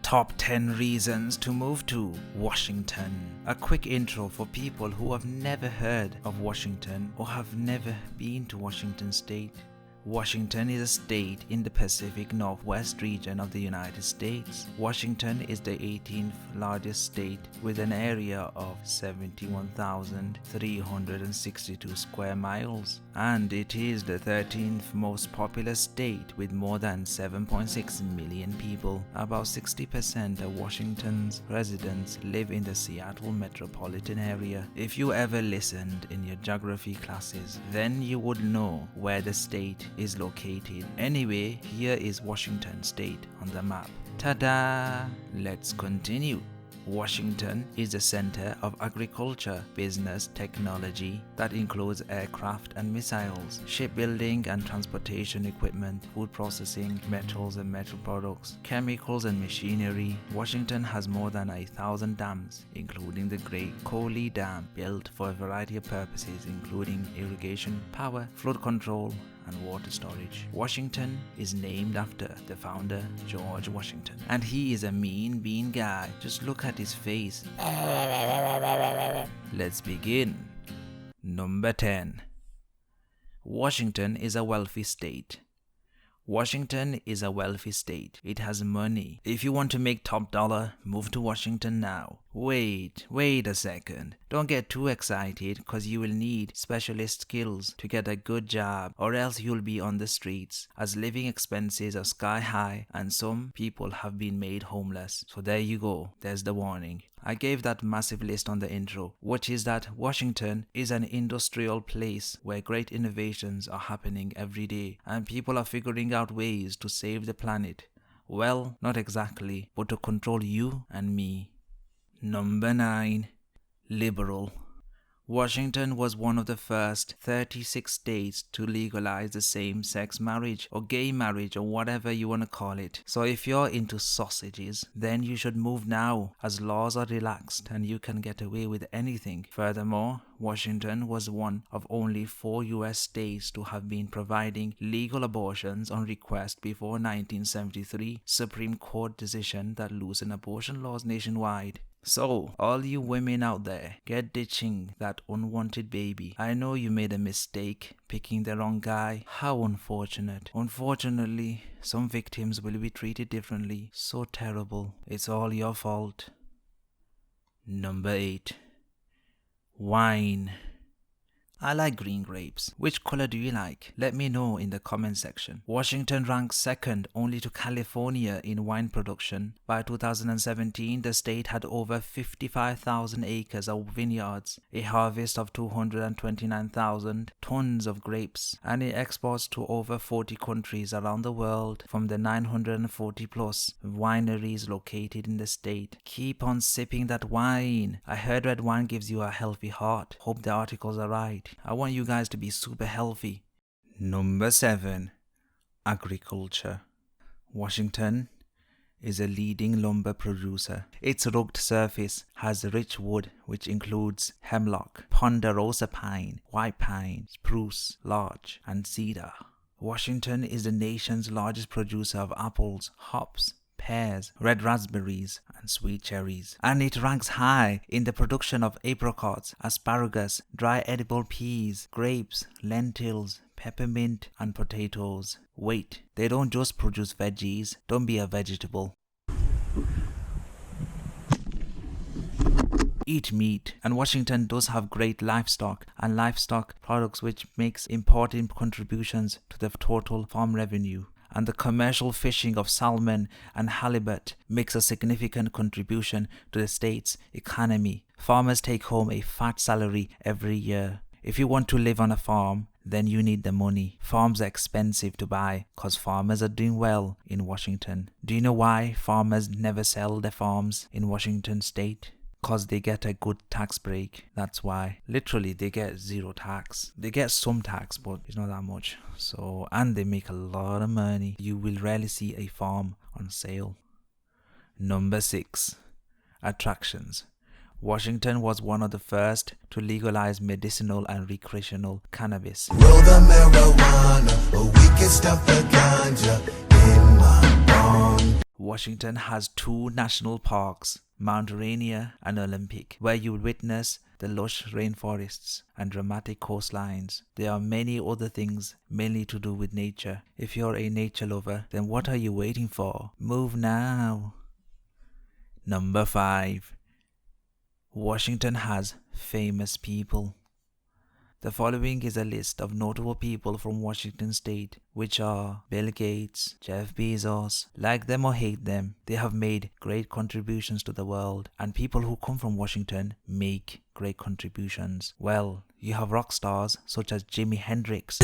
Top 10 reasons to move to Washington. A quick intro for people who have never heard of Washington or have never been to Washington State. Washington is a state in the Pacific Northwest region of the United States. Washington is the 18th largest state with an area of 71,362 square miles, and it is the 13th most populous state with more than 7.6 million people. About 60% of Washington's residents live in the Seattle metropolitan area. If you ever listened in your geography classes, then you would know where the state is located. Anyway, here is Washington State on the map. Ta-da! Let's continue. Washington is the center of agriculture, business, technology that includes aircraft and missiles, shipbuilding and transportation equipment, food processing, metals and metal products, chemicals and machinery. Washington has more than 1,000 dams, including the Great Coley Dam, built for a variety of purposes including irrigation, power, flood control, and water storage. Washington is named after the founder, George Washington, and he is a mean bean guy. Just look at his face. Let's begin. Number 10. Washington is a wealthy state. Washington is a wealthy state. It has money. If you want to make top dollar, move to Washington now. Wait a second. Don't get too excited, cause you will need specialist skills to get a good job, or else you'll be on the streets, as living expenses are sky high and some people have been made homeless. So there you go. There's the warning. I gave that massive list on the intro, which is that Washington is an industrial place where great innovations are happening every day and people are figuring out ways to save the planet. Well, not exactly, but to control you and me. Number 9. Liberal. Washington was one of the first 36 states to legalize the same-sex marriage or gay marriage or whatever you want to call it. So if you're into sausages, then you should move now, as laws are relaxed and you can get away with anything. Furthermore, Washington was one of only 4 US states to have been providing legal abortions on request before 1973 Supreme Court decision that loosened abortion laws nationwide. So, all you women out there, get ditching that unwanted baby. I know you made a mistake picking the wrong guy. How unfortunate. Unfortunately, some victims will be treated differently. So terrible. It's all your fault. Number 8. Wine. I like green grapes. Which color do you like? Let me know in the comment section. Washington ranks second only to California in wine production. By 2017, the state had over 55,000 acres of vineyards, a harvest of 229,000 tons of grapes, and it exports to over 40 countries around the world from the 940 plus wineries located in the state. Keep on sipping that wine. I heard red wine gives you a healthy heart. Hope the articles are right. I want you guys to be super healthy. Number 7. Agriculture. Washington is a leading lumber producer. Its rugged surface has rich wood which includes hemlock, ponderosa pine, white pine, spruce, larch, and cedar. Washington is the nation's largest producer of apples, hops, pears, red raspberries, and sweet cherries. And it ranks high in the production of apricots, asparagus, dry edible peas, grapes, lentils, peppermint, and potatoes. Wait, they don't just produce veggies. Don't be a vegetable. Eat meat. And Washington does have great livestock and livestock products, which makes important contributions to the total farm revenue. And the commercial fishing of salmon and halibut makes a significant contribution to the state's economy. Farmers take home a fat salary every year. If you want to live on a farm, then you need the money. Farms are expensive to buy because farmers are doing well in Washington. Do you know why farmers never sell their farms in Washington state? Because they get a good tax break. That's why. Literally, they get zero tax. They get some tax, but it's not that much. So, and they make a lot of money. You will rarely see a farm on sale. Number 6. Attractions. Washington was one of the first to legalize medicinal and recreational cannabis. Roll the marijuana, or we can stuff the ganja in my bong. Washington has 2 national parks, Mount Rainier and Olympic, where you will witness the lush rainforests and dramatic coastlines. There are many other things, mainly to do with nature. If you're a nature lover, then what are you waiting for? Move now. Number 5. Washington has famous people. The following is a list of notable people from Washington state, which are Bill Gates, Jeff Bezos. Like them or hate them, they have made great contributions to the world, and people who come from Washington make great contributions. Well, you have rock stars such as Jimi Hendrix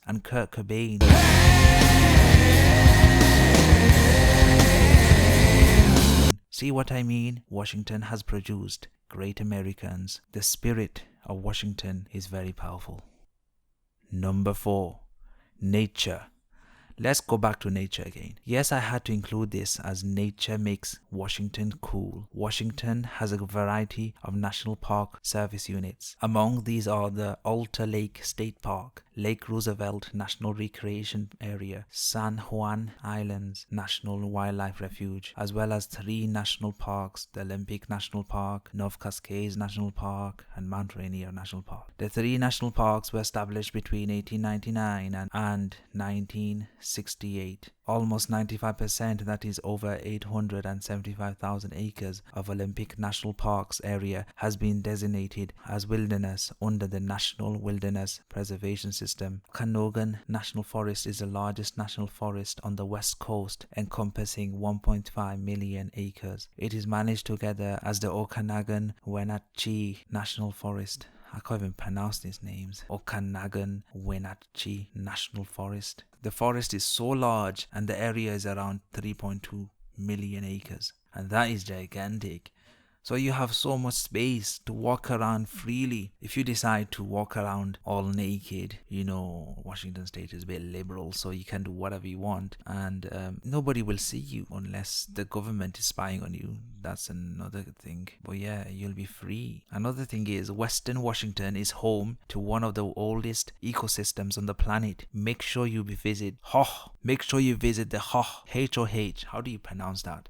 and Kurt Cobain. See what I mean? Washington has produced great Americans. The spirit of Washington is very powerful. Number 4. Nature. Let's go back to nature again. Yes, I had to include this as nature makes Washington cool. Washington has a variety of national park service units. Among these are the Alta Lake State Park, Lake Roosevelt National Recreation Area, San Juan Islands National Wildlife Refuge, as well as 3 national parks, the Olympic National Park, North Cascades National Park, and Mount Rainier National Park. The 3 national parks were established between 1899 and 1968. Almost 95%, that is over 875,000 acres of Olympic National Parks area has been designated as wilderness under the National Wilderness Preservation System. Okanogan National Forest is the largest national forest on the west coast, encompassing 1.5 million acres. It is managed together as the Okanagan-Wenatchee National Forest. I can't even pronounce these names. Okanagan-Wenatchee National Forest. The forest is so large and the area is around 3.2 million acres. And that is gigantic. So you have so much space to walk around freely. If you decide to walk around all naked, Washington State is a bit liberal, so you can do whatever you want. And nobody will see you unless the government is spying on you. That's another thing. But yeah, you'll be free. Another thing is Western Washington is home to one of the oldest ecosystems on the planet. Make sure you visit Make sure you visit the H-O-H. How do you pronounce that?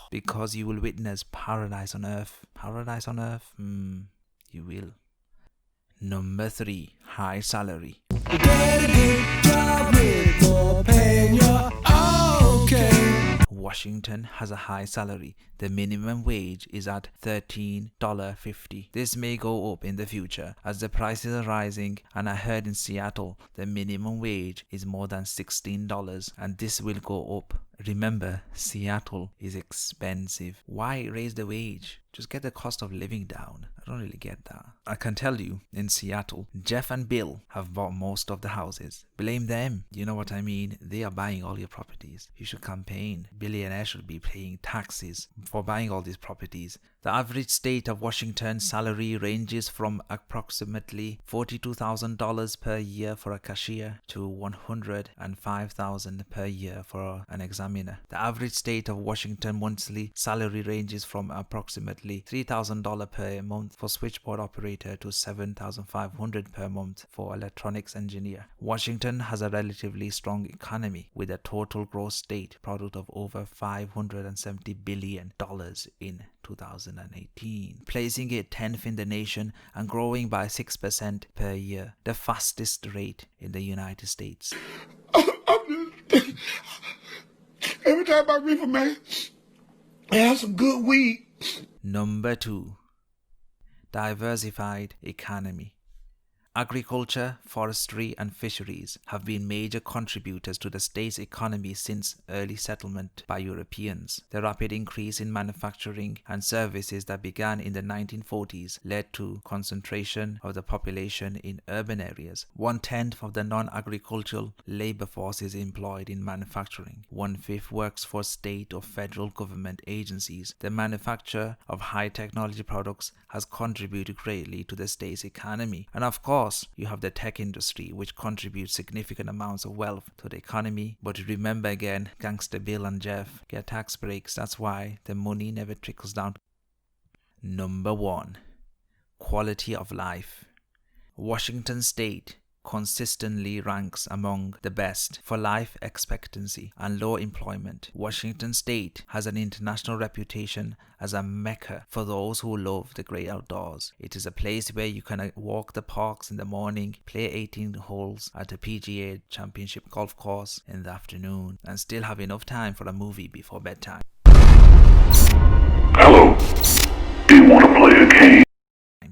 Because you will witness paradise on earth. Paradise on earth? You will. Number 3. High salary. Washington has a high salary. The minimum wage is at $13.50. This may go up in the future as the prices are rising, and I heard in Seattle the minimum wage is more than $16, and this will go up. Remember, Seattle is expensive. Why raise the wage? Just get the cost of living down. I don't really get that. I can tell you, in Seattle, Jeff and Bill have bought most of the houses. Blame them. You know what I mean? They are buying all your properties. You should campaign. Billionaires should be paying taxes for buying all these properties. The average state of Washington salary ranges from approximately $42,000 per year for a cashier to $105,000 per year for an examiner. The average state of Washington monthly salary ranges from approximately $3,000 per month for switchboard operator to $7,500 per month for electronics engineer. Washington has a relatively strong economy with a total gross state product of over $570 billion in 2018, placing it 10th in the nation and growing by 6% per year, the fastest rate in the United States. Every time I reef a man, I have some good weed. Number 2. Diversified economy. Agriculture, forestry, and fisheries have been major contributors to the state's economy since early settlement by Europeans. The rapid increase in manufacturing and services that began in the 1940s led to concentration of the population in urban areas. 1/10 of the non-agricultural labor force is employed in manufacturing. 1/5 works for state or federal government agencies. The manufacture of high technology products has contributed greatly to the state's economy. And of course, you have the tech industry, which contributes significant amounts of wealth to the economy. But remember again, Gangster Bill and Jeff get tax breaks. That's why the money never trickles down. Number 1. Quality of life. Washington State consistently ranks among the best for life expectancy and low employment. Washington State has an international reputation as a mecca for those who love the great outdoors. It is a place where you can walk the parks in the morning, play 18 holes at a PGA Championship golf course in the afternoon, and still have enough time for a movie before bedtime. Hello. Do you want to play a game?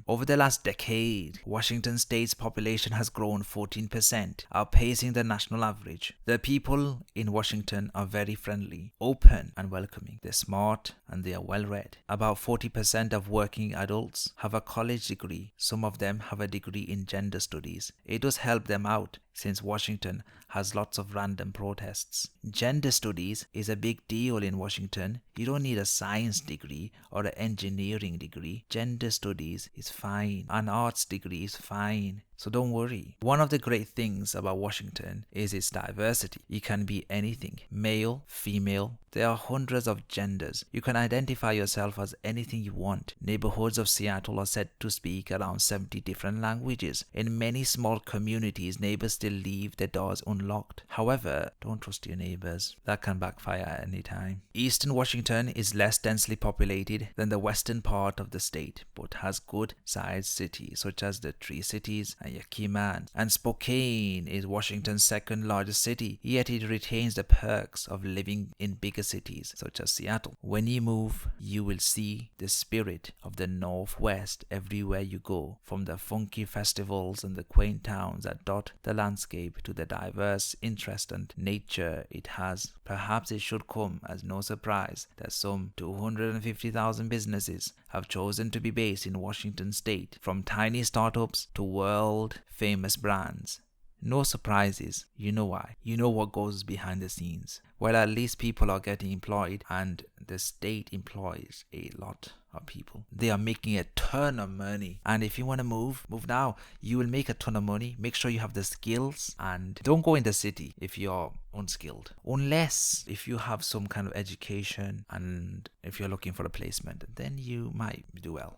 Over the last decade, Washington State's population has grown 14%, outpacing the national average. The people in Washington are very friendly, open, and welcoming. They're smart and they are well read. About 40% of working adults have a college degree. Some of them have a degree in gender studies. It does help them out since Washington has lots of random protests. Gender studies is a big deal in Washington. You don't need a science degree or an engineering degree. Gender studies is fine. An arts degree is fine. So don't worry. One of the great things about Washington is its diversity. You can be anything. Male, female. There are hundreds of genders. You can identify yourself as anything you want. Neighborhoods of Seattle are said to speak around 70 different languages. In many small communities, neighbors still leave their doors unlocked. However, don't trust your neighbors. That can backfire at any time. Eastern Washington is less densely populated than the western part of the state, but has good-sized cities such as the Tri Cities and Yakima, and Spokane is Washington's second largest city, yet it retains the perks of living in bigger cities such as Seattle. When you move, you will see the spirit of the Northwest everywhere you go, from the funky festivals and the quaint towns that dot the landscape to the diverse interest and nature it has. Perhaps it should come as no surprise that some 250,000 businesses have chosen to be based in Washington State, from tiny startups to world-famous brands. No surprises. You know why. You know what goes behind the scenes. Well, at least people are getting employed, and the state employs a lot of people. They are making a ton of money. And if you want to move now. You will make a ton of money. Make sure you have the skills, and don't go in the city if you're unskilled. Unless if you have some kind of education and if you're looking for a placement, then you might do well.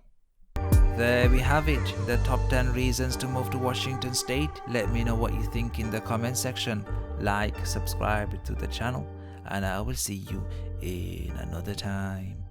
There we have it, the top 10 reasons to move to Washington State. Let me know what you think in the comment section. Like, subscribe to the channel, and I will see you in another time.